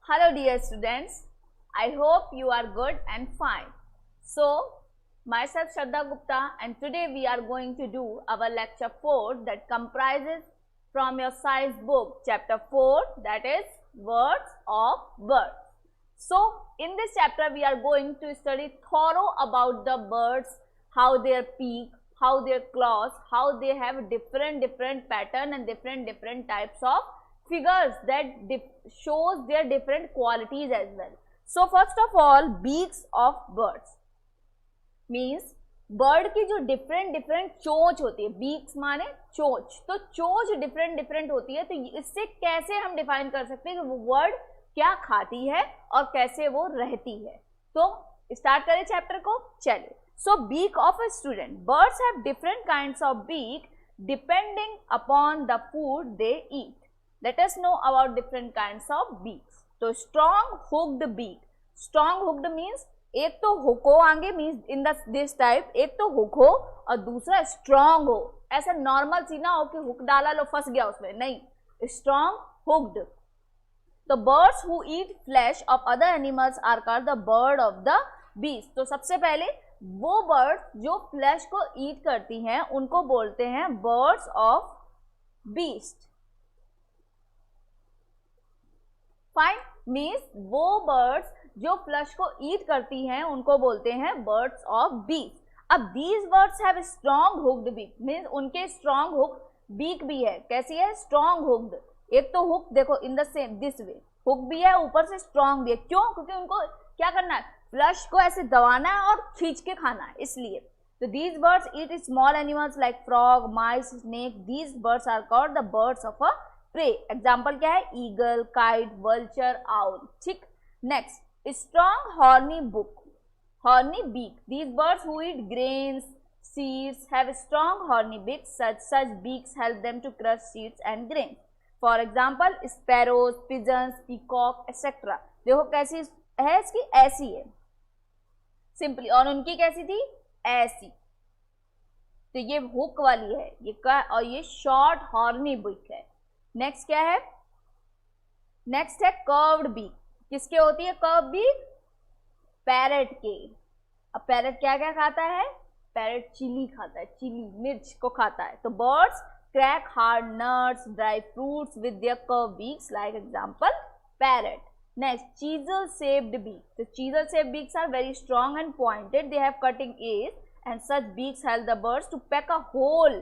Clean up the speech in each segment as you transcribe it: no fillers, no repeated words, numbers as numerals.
Hello dear students, I hope you are good and fine. So, myself Shraddha Gupta and today we are going to do our lecture 4 that comprises from your science book chapter 4, that is words of birds. So, in this chapter we are going to study thorough about the birds, how their beak, how their claws, how they have different pattern and different types of figures that shows their different qualities as well. So first of all, beaks of birds means bird की जो different चोंच होती है, beaks माने चोंच, तो चोंच different होती है। तो इससे कैसे हम डिफाइन कर सकते हैं कि वो बर्ड क्या खाती है और कैसे वो रहती है। तो स्टार्ट करें चैप्टर को, चलिए। So beak of a student, birds have different kinds of beak depending upon the food they eat. Let us know about different kinds of beaks. तो strong hooked beak. Strong hooked means एक तो hook हो आगे means in this type, एक तो hook हो और दूसरा strong हो। ऐसा normal सी ना हो कि hook डाला लो फंस गया उसमें, नहीं, strong hooked. तो birds who eat flesh of other animals are called the bird of the beast. तो सबसे पहले वो birds जो flesh को eat करती हैं उनको बोलते हैं birds of beast. Fine means वो बर्ड्स जो फ्लश को ईट करती हैं उनको बोलते हैं बर्ड्स ऑफ बीक। अब these birds have strong hooked beak means उनके स्ट्रॉन्ग हुक बीक भी है। कैसी है? Strong hooked. एक तो हुक देखो in the same this way, hook भी है ऊपर से स्ट्रॉन्ग भी है। क्यों? क्योंकि उनको क्या करना है, फ्लश को ऐसे दबाना है और खींच के खाना है, इसलिए। तो these birds eat small animals like frog, mice, snake. These birds are called the birds of a prey. Example क्या है? Eagle, kite, vulture, owl. ठीक। Next, strong horny beak, horny beak. These birds who eat grains, seeds have strong horny beaks. such beaks help them to crush seeds and grains. For example sparrows, pigeons, peacock et cetera. देखो कैसी है इसकी, ऐसी है simply, और उनकी कैसी थी? ऐसी। तो ये हुक वाली है ये का, और ये शॉर्ट हॉर्नी बीक है। नेक्स्ट क्या है? नेक्स्ट है कर्व्ड बीक। किसके होती है कर्व बीक? पैरेट के। अब पैरेट क्या क्या खाता है? पैरेट चिली खाता है, चिली मिर्च को खाता है। तो birds crack hard nuts, dry fruits with their curve beaks like example parrot. Next, chisel shaped beak. तो chisel shaped beaks are very strong and pointed, they have cutting edge and such beaks help the birds to peck a hole.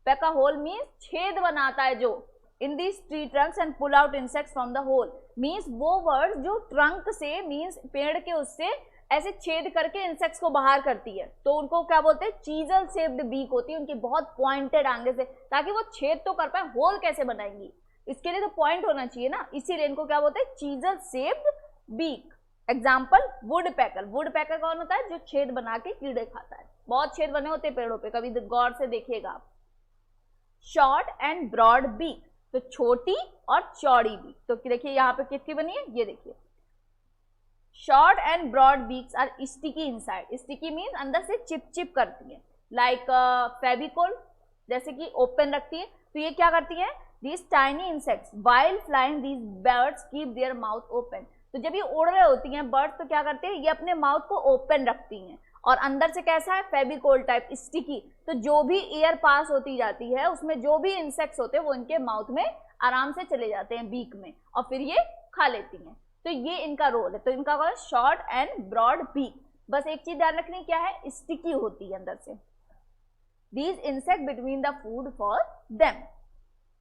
Peck a hole means छेद बनाता है जो in these tree trunks and pull out insects from the hole. means वो word जो trunk से means पेड़ के उससे ऐसे छेद करके इंसेक्ट्स को बाहर करती है, तो उनको क्या बोलते हैं? चीजल शेप्ड बीक होती है उनकी, बहुत पॉइंटेड आगे से, ताकि वो छेद तो कर पाए। होल कैसे बनाएंगी? इसके लिए तो पॉइंट होना चाहिए ना, इसीलिए इनको क्या बोलते हैं? Chisel shaped beak. Example woodpecker. Woodpecker कौन होता है? जो छेद बना के कीड़े खाता है। बहुत छेद बने होते हैं पेड़ों पे, कभी गौर से देखिएगा आप। शॉर्ट एंड ब्रॉड बीक, तो छोटी और चौड़ी बीक। तो देखिए यहाँ पे किसकी बनी है, ये देखिए। Short and broad beaks are sticky inside. Sticky means अंदर से चिप करती है, लाइक फेविकोल जैसे कि ओपन रखती है। तो ये क्या करती है? These tiny insects while flying these birds keep their mouth open. तो जब ये उड़ रहे होती हैं बर्ड्स, तो क्या करते हैं? ये अपने माउथ को ओपन रखती हैं, और अंदर से कैसा है? Fevicol type sticky. तो जो भी एयर पास होती जाती है उसमें जो भी इंसेक्ट्स होते हैं वो इनके माउथ में आराम से चले जाते हैं, बीक में, और फिर ये खा लेती हैं। तो ये इनका रोल है। तो इनका शॉर्ट एंड ब्रॉड बीक। बस एक चीज ध्यान रखनी, क्या है? स्टिकी होती है अंदर से। These insect between the food for them.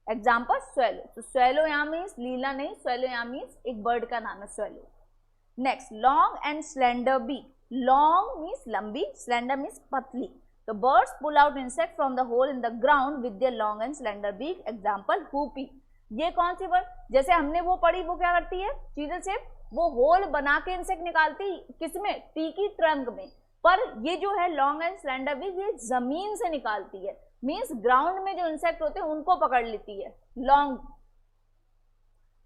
Example swallow. तो स्वेलो यहाँ मीन्स लीला नहीं, स्वेलो यहाँ मीन्स एक बर्ड का नाम है swallow. Next, long and slender beak. Long means लंबी, स्लेंडर मीन्स पतली। तो birds pull out insect from the hole in the ground with their long and slender beak. Example hoopoe. ये कौन सी बर्ड? जैसे हमने वो पढ़ी, वो क्या करती है? चीजल शेप, वो होल बना के इंसेक्ट निकालती, किसमें? ट्री की ट्रंक में। पर ये जो है लॉन्ग एंड स्लेंडर बीक, ये जमीन से निकालती है, मीन्स ग्राउंड में जो इंसेक्ट होते हैं उनको पकड़ लेती है। Long.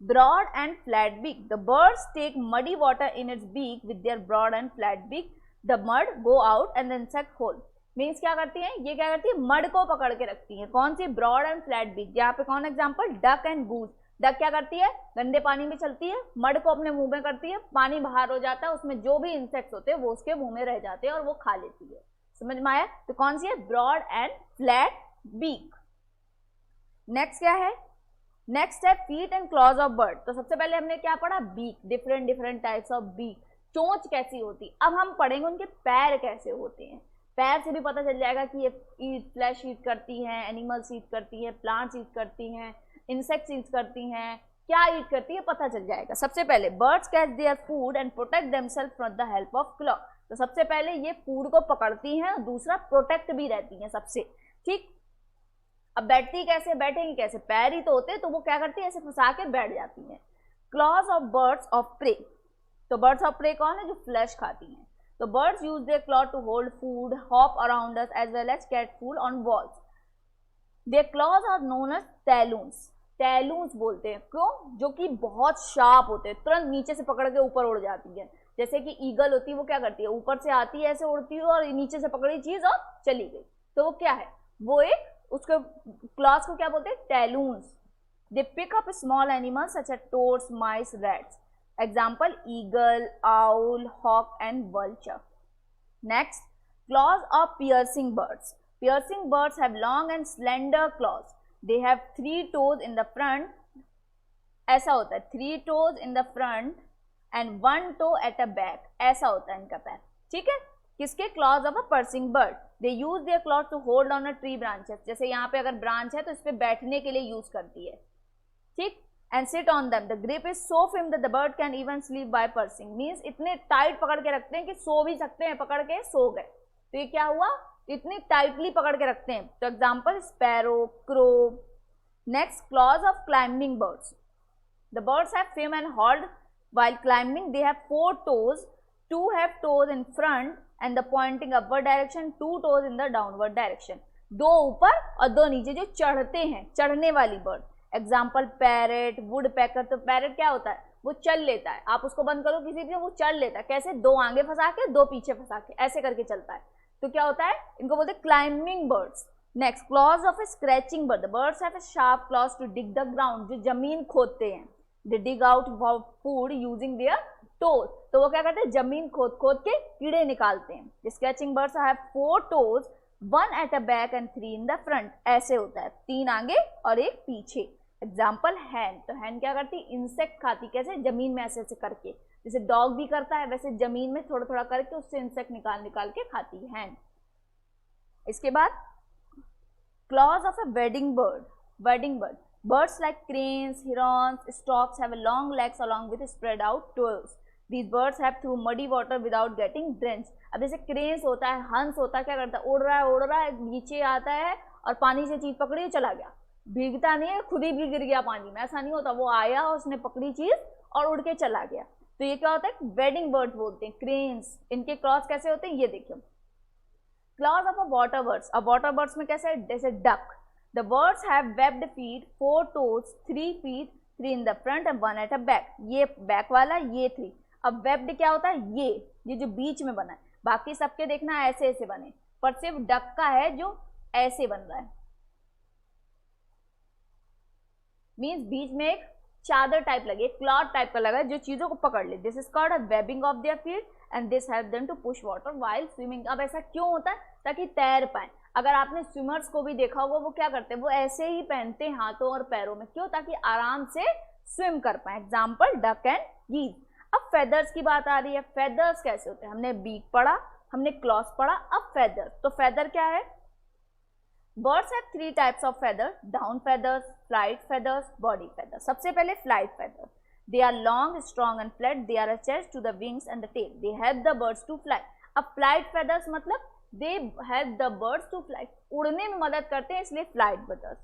Broad and flat beak. The birds take muddy water in its beak with their broad and flat beak. The mud go out and the insect hole. Means क्या करती हैं? ये क्या करती है? मड को पकड़ के रखती हैं। कौन सी? Broad and flat beak. यहाँ पे कौन example? Duck and goose. Duck क्या करती है, गंदे पानी में चलती है, मड को अपने मुंह में करती है, पानी बाहर हो जाता है, उसमें जो भी इंसेक्ट्स होते हैं वो उसके मुंह में रह जाते हैं और वो खा लेती है। समझ में आया? तो कौन सी है, broad and flat beak. Next क्या है, नेक्स्ट है feet and claws of bird. तो सबसे पहले हमने क्या पढ़ा, beak, different different types of beak, चोंच कैसी होती। अब हम पढ़ेंगे उनके पैर कैसे होते हैं। पैर से भी पता चल जाएगा कि ये फ्लैश ईट करती हैं, एनिमल्स ईट करती हैं, प्लांट्स ईट करती हैं, इंसेक्ट्स ईट करती हैं, क्या ईट करती है पता चल जाएगा। सबसे पहले birds catch their food and protect themselves from the help of claw. तो सबसे पहले ये फूड को पकड़ती हैं और दूसरा प्रोटेक्ट भी रहती हैं सबसे, ठीक। अब बैठती कैसे, बैठेंगी कैसे, पैर ही तो होते, तो वो क्या करती है, ऐसे फंसा के बैठ जाती हैं। Claws of birds of prey. तो बर्ड्स ऑफ प्रे कौन है, जो फ्लैश खाती हैं। तो birds use their claw to hold food, hop around us as well as cat food on walls. Their claws are known as talons. Talons बोलते हैं, क्यों, जो कि बहुत शार्प होते हैं, तुरंत नीचे से पकड़ के ऊपर उड़ जाती है। जैसे कि ईगल होती है, वो क्या करती है, ऊपर से आती है, ऐसे उड़ती है और नीचे से पकड़ी चीज और चली गई। तो वो क्या है, वो एक, उसके क्लॉज को क्या बोलते हैं, talons. They pick up small animals such as toads, mice, rats. Example eagle, owl, hawk and vulture. Next, claws of piercing birds. Piercing birds have long and slender claws. They have 3 toes in the front. ऐसा होता है, 3 toes in the front and 1 toe at the back. ऐसा होता है इनका पैर, ठीक है। किसके, claws of a piercing bird. They use their claws to hold on a tree branches. जैसे यहाँ पे अगर ब्रांच है तो इस पे बैठने के लिए यूज करती है, ठीक। And sit on them. The grip is so firm that the bird can even sleep by piercing. Means इतने टाइट पकड़ के रखते हैं कि सो भी सकते हैं, पकड़ के सो गए। तो ये क्या हुआ, इतनी टाइटली पकड़ के रखते हैं। तो example sparrow, crow. Next, claws of climbing birds. The birds have fin and hold while climbing. They have 4 toes, 2 have toes in front and the pointing upward direction, 2 toes in the downward direction. 2 ऊपर और 2 नीचे, जो चढ़ते हैं, चढ़ने वाली bird. Example parrot, would पैकर। तो parrot क्या होता है, वो चल लेता है, आप उसको बंद करो किसी भी, वो चल लेता है। कैसे, 2 आगे फंसा के 2 पीछे फंसा के, ऐसे करके चलता है। तो क्या होता है, इनको बोलते हैं climbing birds. Next, claws of a scratching bird. Birds have a sharp claws to dig the ground, जो जमीन खोदते हैं। They dig out food using their toes. तो वो क्या करते हैं, जमीन खोद खोद के कीड़े निकालते हैं। The scratching birds have 4 toes, 1 at the back and 3 in the front. ऐसे होता है, 3 आगे और 1 पीछे। एग्जाम्पल हैन। तो हैन क्या करती, इंसेक्ट खाती, कैसे, जमीन में ऐसे ऐसे करके, जैसे डॉग भी करता है वैसे जमीन में थोड़ा थोड़ा करके उससे इंसेक्ट निकाल निकाल के खाती है, हैन। इसके बाद clause of a wedding bird. Wedding bird, birds like cranes, herons, storks have long legs along with spread out toes. These birds have through muddy water without getting drenched. अब जैसे क्रेन्स होता है, हंस होता है, क्या करता है, उड़ रहा है, नीचे आता है और पानी से चीज पकड़ी चला गया, भीगता नहीं है, खुद ही भी गिर गया पानी में, ऐसा नहीं होता, वो आया उसने पकड़ी चीज और उड़ के चला गया। तो ये क्या होता है, वेडिंग बर्ड बोलते हैं, क्रेन्स। इनके क्लॉज कैसे होते हैं, ये देखिए, clause of a water birds. अब वाटर बर्ड्स में कैसे, जैसे duck. The birds have webbed feet, 4 toes, 3 feet, 3 in the front and 1 at a back. ये बैक वाला, ये 3। अब वेब्ड क्या होता है, ये जो बीच में बना है, बाकी सबके देखना ऐसे ऐसे बने, पर सिर्फ डक का है जो ऐसे बन रहा है, मीन्स बीच में एक चादर टाइप लगे, क्लॉथ टाइप का लगा है जो चीजों को पकड़ ले। This is called a webbing of their feet and this help them to push water while swimming. अब ऐसा क्यों होता है, ताकि तैर पाए। अगर आपने स्विमर्स को भी देखा होगा, वो क्या करते हैं, वो ऐसे ही पहनते हैं हाथों और पैरों में, क्यों, ताकि आराम से स्विम कर पाए। Example duck and geese. अब फेदर्स की बात आ रही है। फेदर्स कैसे होते हैं, हमने बीक पढ़ा, हमने क्लॉज पढ़ा, अब फेदर। तो फेदर क्या है, birds have 3 types of feathers, down feathers, flight feathers, body feathers. सबसे पहले flight feathers. They are long, strong and flat. They are attached to the wings and the tail. They help the birds to fly. अब flight feathers मतलब they help the birds to fly. उड़ने में मदद करते हैं, इसलिए flight feathers.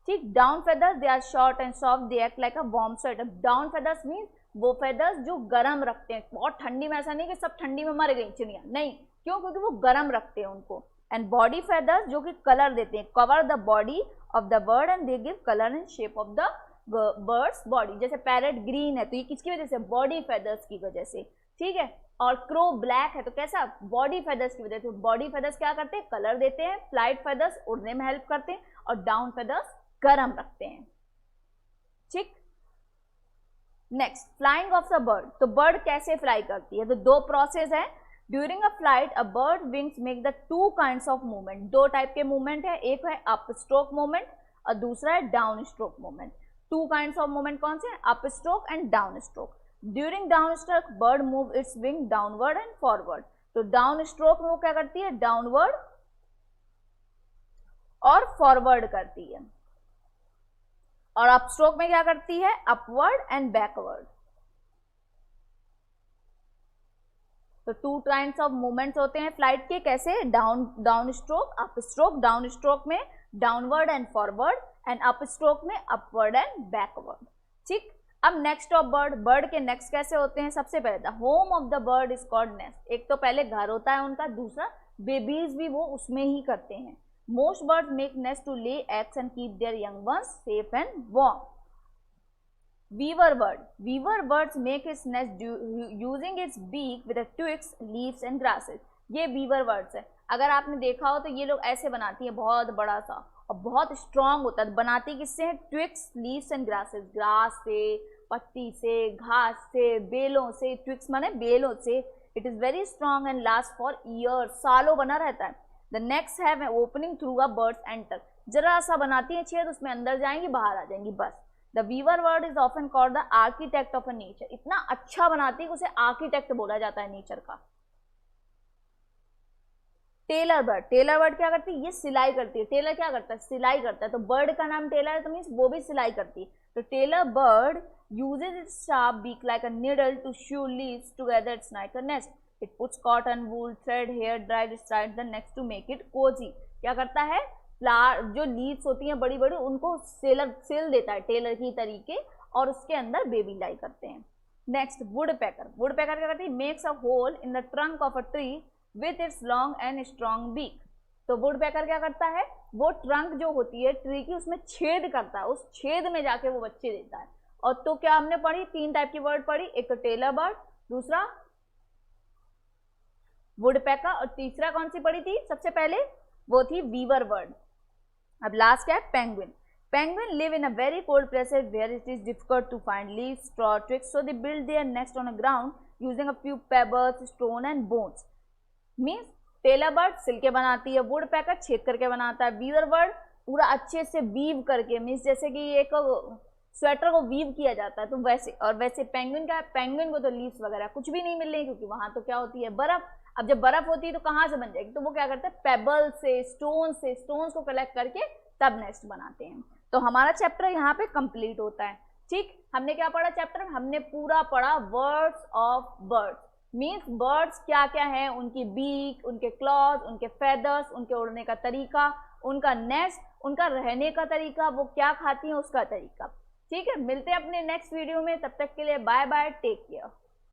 ठीक, down feathers they are short and soft. They act like a warm sweater. Down feathers means वो feathers जो गर्म रखते हैं, बहुत ठंडी में, ऐसा नहीं कि सब ठंडी में मर गई चिड़िया, नहीं, क्यों, क्योंकि वो गर्म रखते हैं उनको। एंड बॉडी फेदर्स जो कि कलर देते हैं, cover the body of the bird and they give colour and shape of the birds body. जैसे पैरेट ग्रीन है तो ये किसकी वजह से, बॉडी फेदर्स की वजह से, ठीक है। और क्रो ब्लैक है तो कैसा, बॉडी फेदर्स की वजह से। बॉडी फेदर्स क्या करते हैं, कलर देते हैं। फ्लाइट फेदर्स उड़ने में हेल्प करते हैं और डाउन फेदर्स गर्म रखते हैं, ठीक। Next, flying of the bird. तो बर्ड कैसे फ्लाई करती है? तो दो प्रोसेस है। During a flight a bird wings make the two kinds of movement. दो टाइप के मूवमेंट है, एक है अप स्ट्रोक मूवमेंट और दूसरा है down stroke movement. To kinds of movement कौन से? Up stroke and down stroke. During down stroke bird move it's wing downward and forward. तो डाउन स्ट्रोक में वो क्या करती है? डाउनवर्ड और फॉरवर्ड करती है। और अप स्ट्रोक में क्या करती है? Upward and backward. तो टू काइंड्स ऑफ मूवमेंट्स होते हैं फ्लाइट के। कैसे? Down stroke, up stroke. Down stroke में downward and forward and up stroke में अपवर्ड एंड बैकवर्ड। ठीक। अब नेक्स्ट ऑफ बर्ड। बर्ड के नेक्स्ट कैसे होते हैं? सबसे पहले the home of the bird is called nest. एक तो पहले घर होता है उनका, दूसरा बेबीज भी वो उसमें ही करते हैं। Most birds make nest to lay eggs and keep their young ones safe and warm. Weaver bird. Weaver birds make its nest using its beak with the twigs, leaves and grasses. ये weaver birds है। अगर आपने देखा हो तो ये लोग ऐसे बनाती है, बहुत बड़ा सा और बहुत स्ट्रांग होता है। बनाती किससे है? Twigs, leaves and grasses. Grass से, पत्ती से, घास से, बेलों से। ट्विग्स माने बेलों से। It is very strong and last for years. सालों बना रहता है। The next have an opening through a bird's enter. जरा सा बनाती है छेद, उसमें अंदर जाएंगी, बाहर आ जाएंगी, बस। The weaver bird is often called the architect of a nature. इतना अच्छा बनाती है उसे आर्किटेक्ट बोला जाता है नेचर का। Tailor bird. टेलर बर्ड क्या करती है? ये सिलाई करती है। टेलर क्या करता है? सिलाई करता है। तो बर्ड का नाम टेलर है, तो मीन्स वो भी सिलाई करती है। तो tailor bird uses its sharp beak like a needle to sew leaves together. It's like a nest. It puts cotton, wool, thread, hair, dried inside the nest to make it cozy. क्या करता है? जो leaves होती हैं बड़ी बड़ी, उनको सिल देता है टेलर की तरीके, और उसके अंदर बेबी लाई करते हैं। Next, woodpecker. Woodpecker क्या करती है? Makes a hole in the trunk of a tree with its long and strong beak. तो वुड पैकर क्या करता है? वो ट्रंक जो होती है ट्री की, उसमें छेद करता है, उस छेद में जाके वो बच्चे देता है। और तो क्या हमने पढ़ी? तीन टाइप की वर्ड पढ़ी, एक तो टेलर बर्ड, दूसरा वुड पैकर, और तीसरा कौन सी पढ़ी थी सबसे पहले? वो थी वीवर बर्ड। अब लास्ट क्या है? Penguin. Penguin live in a very cold places where it is difficult to find leaves, straw, twigs, so they build their nest on the ground using a few pebbles, stone and bones. Means tailor bird सिल के बनाती है, would पैकर छेद करके बनाता है, Weaver bird पूरा अच्छे से वीव करके, मीन्स जैसे कि एक स्वेटर को वीव किया जाता है तो वैसे। और वैसे पेंगुइन का, पेंगुइन को तो लीव्स वगैरह कुछ भी नहीं मिल रही, क्योंकि वहां तो क्या होती है? बर्फ। अब जब बर्फ होती है तो कहाँ से बन जाएगी? तो वो क्या करते हैं? पेबल से, स्टोन्स को कलेक्ट करके तब नेस्ट बनाते हैं। तो हमारा चैप्टर यहाँ पे कंप्लीट होता है। ठीक, हमने क्या पढ़ा चैप्टर? हमने पूरा पढ़ा words of birds. Means birds क्या क्या है, उनकी बीक, उनके क्लॉज, उनके फेदर्स, उनके उड़ने का तरीका, उनका नेस्ट, उनका रहने का तरीका, वो क्या खाती हैं उसका तरीका। ठीक है, मिलते हैं अपने नेक्स्ट वीडियो में, तब तक के लिए बाय बाय, टेक केयर।